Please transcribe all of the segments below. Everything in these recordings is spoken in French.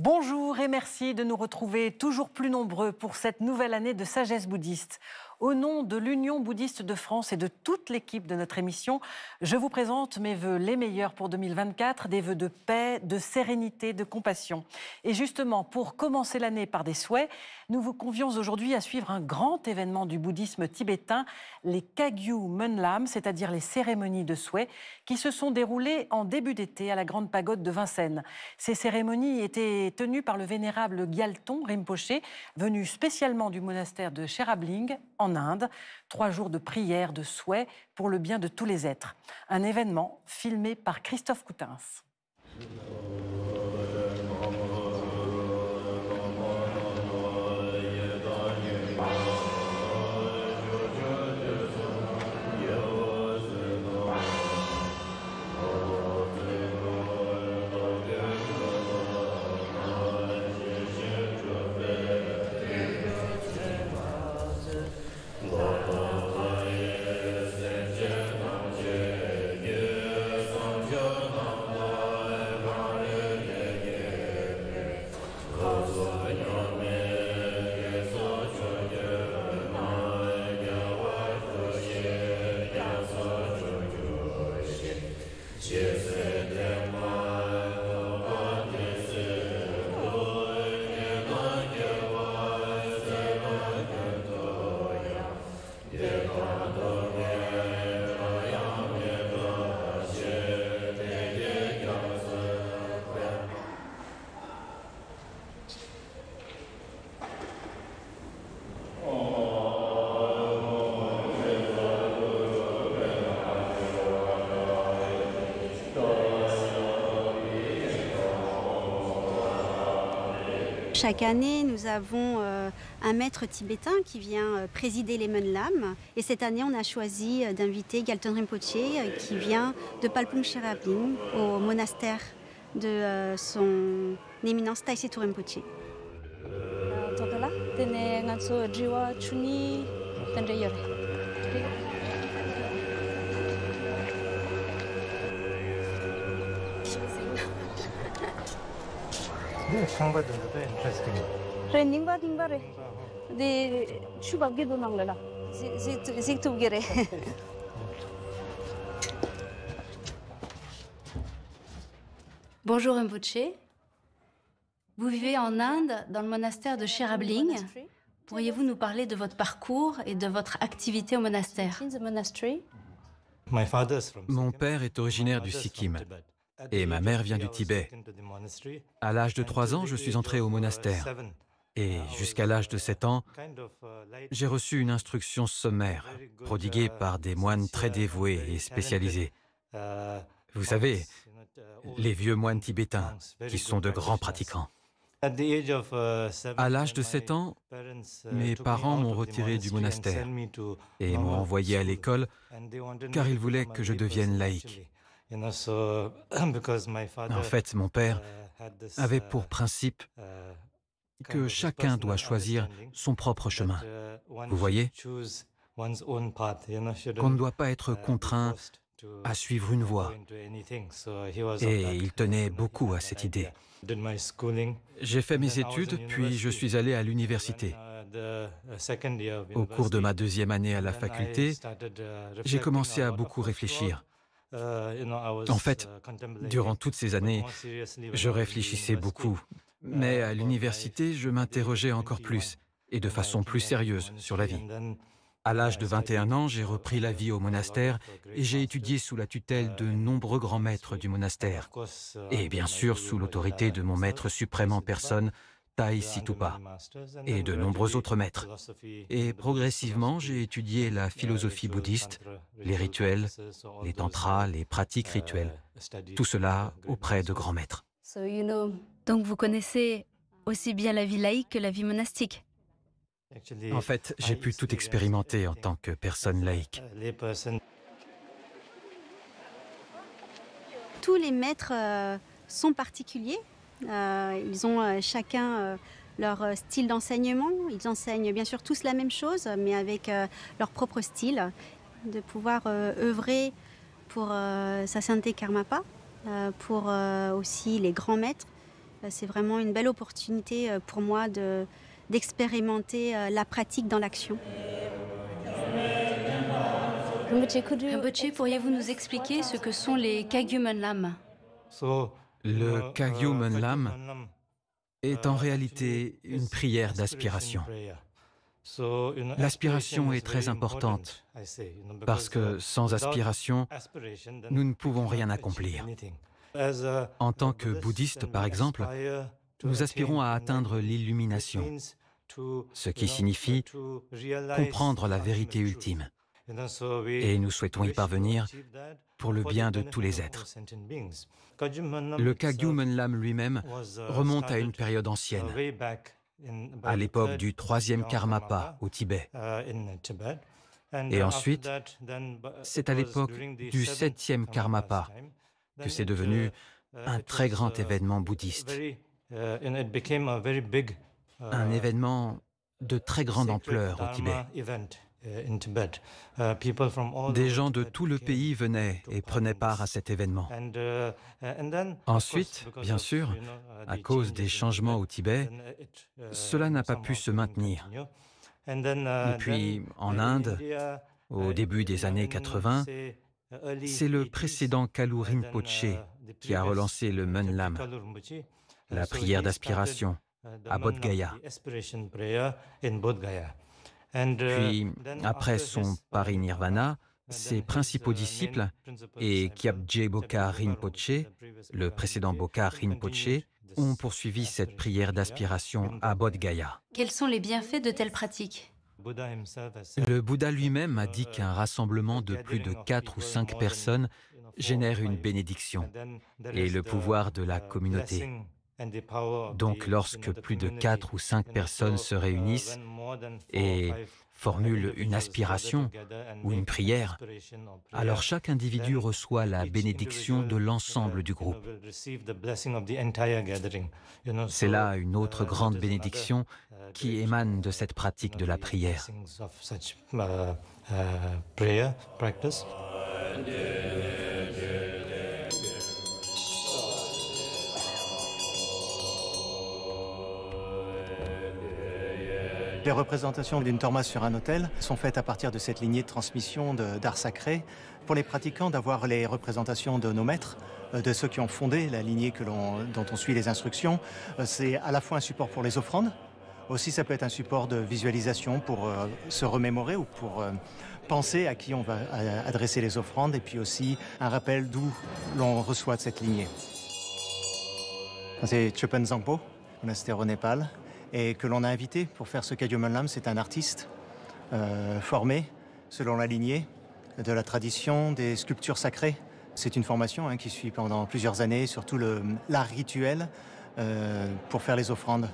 Bonjour et merci de nous retrouver toujours plus nombreux pour cette nouvelle année de sagesse bouddhiste. Au nom de l'Union bouddhiste de France et de toute l'équipe de notre émission, je vous présente mes vœux les meilleurs pour 2024, des vœux de paix, de sérénité, de compassion. Et justement, pour commencer l'année par des souhaits, nous vous convions aujourd'hui à suivre un grand événement du bouddhisme tibétain, les Kagyu Menlam, c'est-à-dire les cérémonies de souhaits, qui se sont déroulées en début d'été à la Grande Pagode de Vincennes. Ces cérémonies étaient tenues par le vénérable Gyalton Rinpoché, venu spécialement du monastère de Sherabling, en Inde. 3 jours de prière, de souhaits pour le bien de tous les êtres. Un événement filmé par Christophe Coutins. Chaque année, nous avons un maître tibétain qui vient présider les Menlam. Et cette année, on a choisi d'inviter Gyalton Rinpoché qui vient de Palpung Sherabling au monastère de son éminence Taisé Rinpoché. Bonjour Rinpoché. Vous vivez en Inde, dans le monastère de Sherabling. Pourriez-vous nous parler de votre parcours et de votre activité au monastère? Mon père est originaire du Sikkim et ma mère vient du Tibet. À l'âge de 3 ans, je suis entré au monastère. Et jusqu'à l'âge de 7 ans, j'ai reçu une instruction sommaire, prodiguée par des moines très dévoués et spécialisés. Vous savez, les vieux moines tibétains, qui sont de grands pratiquants. À l'âge de 7 ans, mes parents m'ont retiré du monastère et m'ont envoyé à l'école car ils voulaient que je devienne laïque. En fait, mon père avait pour principe que chacun doit choisir son propre chemin. Vous voyez, qu'on ne doit pas être contraint à suivre une voie. Et il tenait beaucoup à cette idée. J'ai fait mes études, puis je suis allé à l'université. Au cours de ma 2e année à la faculté, j'ai commencé à beaucoup réfléchir. En fait, durant toutes ces années, je réfléchissais beaucoup. Mais à l'université, je m'interrogeais encore plus, et de façon plus sérieuse, sur la vie. À l'âge de 21 ans, j'ai repris la vie au monastère et j'ai étudié sous la tutelle de nombreux grands maîtres du monastère. Et bien sûr, sous l'autorité de mon maître suprême en personne, Tai Situpa, et de nombreux autres maîtres. Et progressivement, j'ai étudié la philosophie bouddhiste, les rituels, les tantras, les pratiques rituelles. Tout cela auprès de grands maîtres. Donc vous connaissez aussi bien la vie laïque que la vie monastique? En fait, j'ai pu tout expérimenter en tant que personne laïque. Tous les maîtres sont particuliers. Ils ont chacun leur style d'enseignement. Ils enseignent bien sûr tous la même chose, mais avec leur propre style. De pouvoir œuvrer pour Sasanté Karmapa, pour aussi les grands maîtres C'est vraiment une belle opportunité pour moi d'expérimenter la pratique dans l'action. Rinpoche, pourriez-vous nous expliquer ce que sont les Kagyu Menlam? Le Kagyu Menlam est en réalité une prière d'aspiration. L'aspiration est très importante parce que sans aspiration, nous ne pouvons rien accomplir. En tant que bouddhistes, par exemple, nous aspirons à atteindre l'illumination, ce qui signifie comprendre la vérité ultime. Et nous souhaitons y parvenir pour le bien de tous les êtres. Le Kagyu Menlam lui-même remonte à une période ancienne, à l'époque du 3e Karmapa au Tibet. Et ensuite, c'est à l'époque du 7e Karmapa que c'est devenu un très grand événement bouddhiste. Un événement de très grande ampleur au Tibet. Des gens de tout le pays venaient et prenaient part à cet événement. Ensuite, bien sûr, à cause des changements au Tibet, cela n'a pas pu se maintenir. Et puis, en Inde, au début des années 80, c'est le précédent Kalu Rinpoche qui a relancé le Menlam, la prière d'aspiration, à Bodh Gaya. Puis, après son parinirvana, ses principaux disciples et Kyabje Bokar Rinpoche, le précédent Bokar Rinpoche, ont poursuivi cette prière d'aspiration à Bodh Gaya. Quels sont les bienfaits de telles pratiques? Le Bouddha lui-même a dit qu'un rassemblement de plus de 4 ou 5 personnes génère une bénédiction et le pouvoir de la communauté. Donc lorsque plus de 4 ou 5 personnes se réunissent et formulent une aspiration ou une prière, alors chaque individu reçoit la bénédiction de l'ensemble du groupe. C'est là une autre grande bénédiction qui émane de cette pratique de la prière. Les représentations d'une torma sur un autel sont faites à partir de cette lignée de transmission d'art sacré. Pour les pratiquants, d'avoir les représentations de nos maîtres, de ceux qui ont fondé la lignée dont on suit les instructions, c'est à la fois un support pour les offrandes, aussi ça peut être un support de visualisation pour se remémorer ou pour penser à qui on va adresser les offrandes, et puis aussi un rappel d'où l'on reçoit de cette lignée. C'est Chöpen Zangpo, monastère au Népal, et que l'on a invité pour faire ce Kagyu Menlam. C'est un artiste formé selon la lignée de la tradition des sculptures sacrées. C'est une formation qui suit pendant plusieurs années, surtout l'art rituel pour faire les offrandes.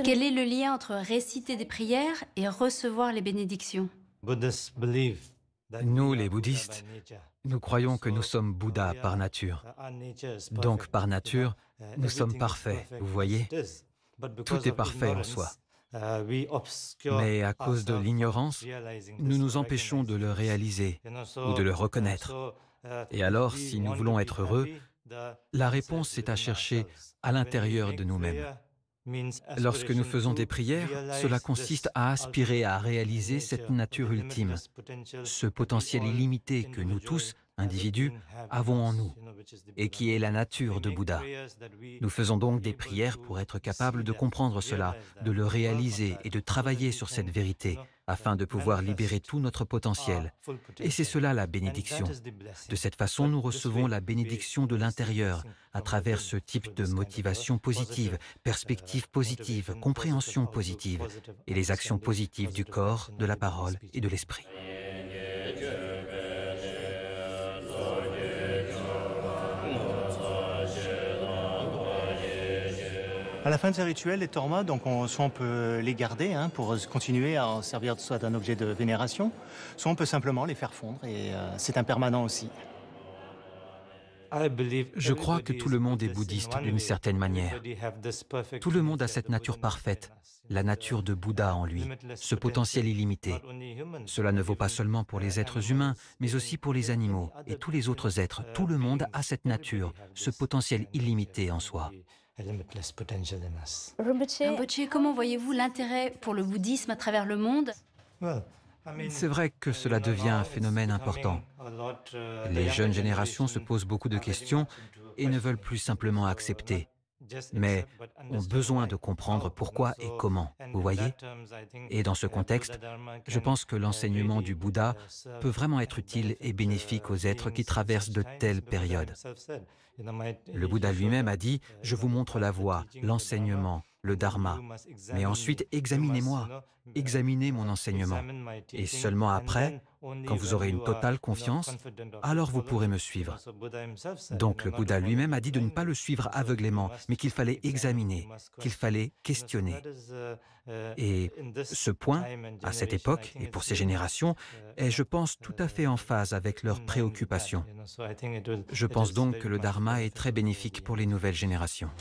Quel est le lien entre réciter des prières et recevoir les bénédictions? Nous, les bouddhistes, nous croyons que nous sommes Bouddha par nature. Donc, par nature, nous sommes parfaits, vous voyez? Tout est parfait en soi. Mais à cause de l'ignorance, nous nous empêchons de le réaliser ou de le reconnaître. Et alors, si nous voulons être heureux, la réponse est à chercher à l'intérieur de nous-mêmes. Lorsque nous faisons des prières, cela consiste à aspirer à réaliser cette nature ultime, ce potentiel illimité que nous tous, individus, avons en nous, et qui est la nature de Bouddha. Nous faisons donc des prières pour être capables de comprendre cela, de le réaliser et de travailler sur cette vérité, afin de pouvoir libérer tout notre potentiel. Et c'est cela la bénédiction. De cette façon, nous recevons la bénédiction de l'intérieur, à travers ce type de motivation positive, perspective positive, compréhension positive, et les actions positives du corps, de la parole et de l'esprit. À la fin de ces rituels, les tormas, donc soit on peut les garder pour continuer à en servir soit d'un objet de vénération, soit on peut simplement les faire fondre, et c'est impermanent aussi. Je crois que tout le monde est bouddhiste d'une certaine manière. Tout le monde a cette nature parfaite, la nature de Bouddha en lui, ce potentiel illimité. Cela ne vaut pas seulement pour les êtres humains, mais aussi pour les animaux et tous les autres êtres. Tout le monde a cette nature, ce potentiel illimité en soi. Rinpoche, comment voyez-vous l'intérêt pour le bouddhisme à travers le monde? C'est vrai que cela devient un phénomène important. Les jeunes générations se posent beaucoup de questions et ne veulent plus simplement accepter, mais ont besoin de comprendre pourquoi et comment, vous voyez? Et dans ce contexte, je pense que l'enseignement du Bouddha peut vraiment être utile et bénéfique aux êtres qui traversent de telles périodes. Le Bouddha lui-même a dit « Je vous montre la voie, l'enseignement, le dharma, mais ensuite examinez-moi, examinez mon enseignement. Et seulement après, quand vous aurez une totale confiance, alors vous pourrez me suivre. » Donc le Bouddha lui-même a dit de ne pas le suivre aveuglément, mais qu'il fallait examiner, qu'il fallait questionner. Et ce point, à cette époque et pour ces générations, est, je pense, tout à fait en phase avec leurs préoccupations. Je pense donc que le dharma est très bénéfique pour les nouvelles générations.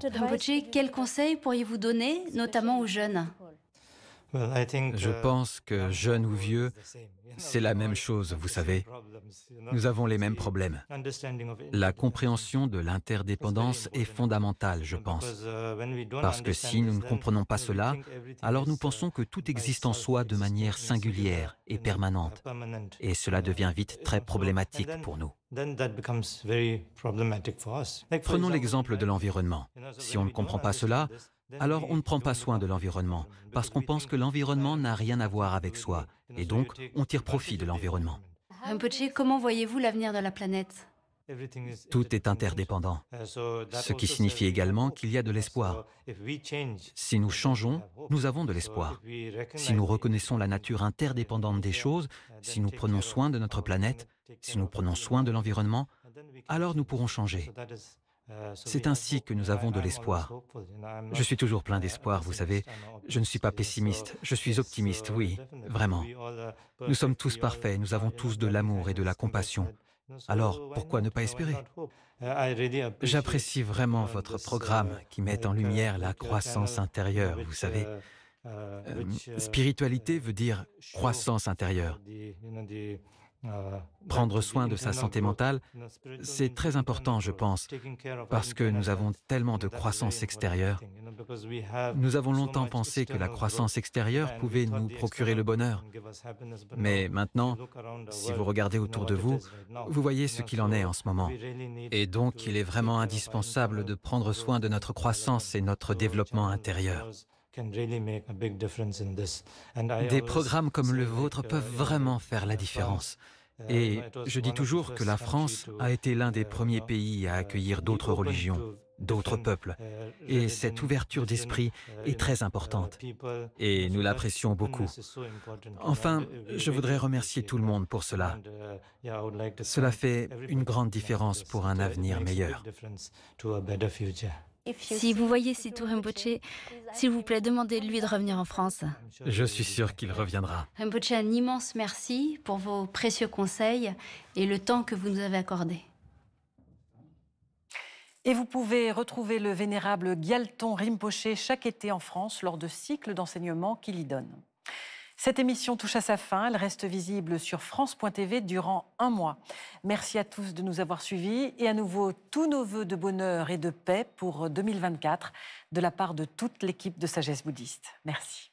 Rinpoche, quels conseils pourriez-vous donner, notamment aux jeunes? Je pense que jeunes ou vieux, c'est la même chose, vous savez. Nous avons les mêmes problèmes. La compréhension de l'interdépendance est fondamentale, je pense. Parce que si nous ne comprenons pas cela, alors nous pensons que tout existe en soi de manière singulière et permanente. Et cela devient vite très problématique pour nous. Prenons l'exemple de l'environnement. Si on ne comprend pas cela, alors on ne prend pas soin de l'environnement, parce qu'on pense que l'environnement n'a rien à voir avec soi, et donc on tire profit de l'environnement. Rinpoche, comment voyez-vous l'avenir de la planète? Tout est interdépendant, ce qui signifie également qu'il y a de l'espoir. Si nous changeons, nous avons de l'espoir. Si nous reconnaissons la nature interdépendante des choses, si nous prenons soin de notre planète, si nous prenons soin de l'environnement, alors nous pourrons changer. C'est ainsi que nous avons de l'espoir. Je suis toujours plein d'espoir, vous savez. Je ne suis pas pessimiste, je suis optimiste, oui, vraiment. Nous sommes tous parfaits, nous avons tous de l'amour et de la compassion. Alors, pourquoi ne pas espérer? J'apprécie vraiment votre programme qui met en lumière la croissance intérieure, vous savez. Spiritualité veut dire croissance intérieure. Prendre soin de sa santé mentale, c'est très important, je pense, parce que nous avons tellement de croissance extérieure. Nous avons longtemps pensé que la croissance extérieure pouvait nous procurer le bonheur. Mais maintenant, si vous regardez autour de vous, vous voyez ce qu'il en est en ce moment. Et donc, il est vraiment indispensable de prendre soin de notre croissance et notre développement intérieur. Des programmes comme le vôtre peuvent vraiment faire la différence. Et je dis toujours que la France a été l'un des premiers pays à accueillir d'autres religions, d'autres peuples. Et cette ouverture d'esprit est très importante. Et nous l'apprécions beaucoup. Enfin, je voudrais remercier tout le monde pour cela. Cela fait une grande différence pour un avenir meilleur. Si vous voyez Situ Rinpoche, s'il vous plaît, demandez-lui de revenir en France. Je suis sûr qu'il reviendra. Rinpoche, un immense merci pour vos précieux conseils et le temps que vous nous avez accordé. Et vous pouvez retrouver le vénérable Gyalton Rinpoche chaque été en France lors de cycles d'enseignement qu'il y donne. Cette émission touche à sa fin. Elle reste visible sur France.tv durant un mois. Merci à tous de nous avoir suivis et à nouveau tous nos vœux de bonheur et de paix pour 2024 de la part de toute l'équipe de Sagesse Bouddhiste. Merci.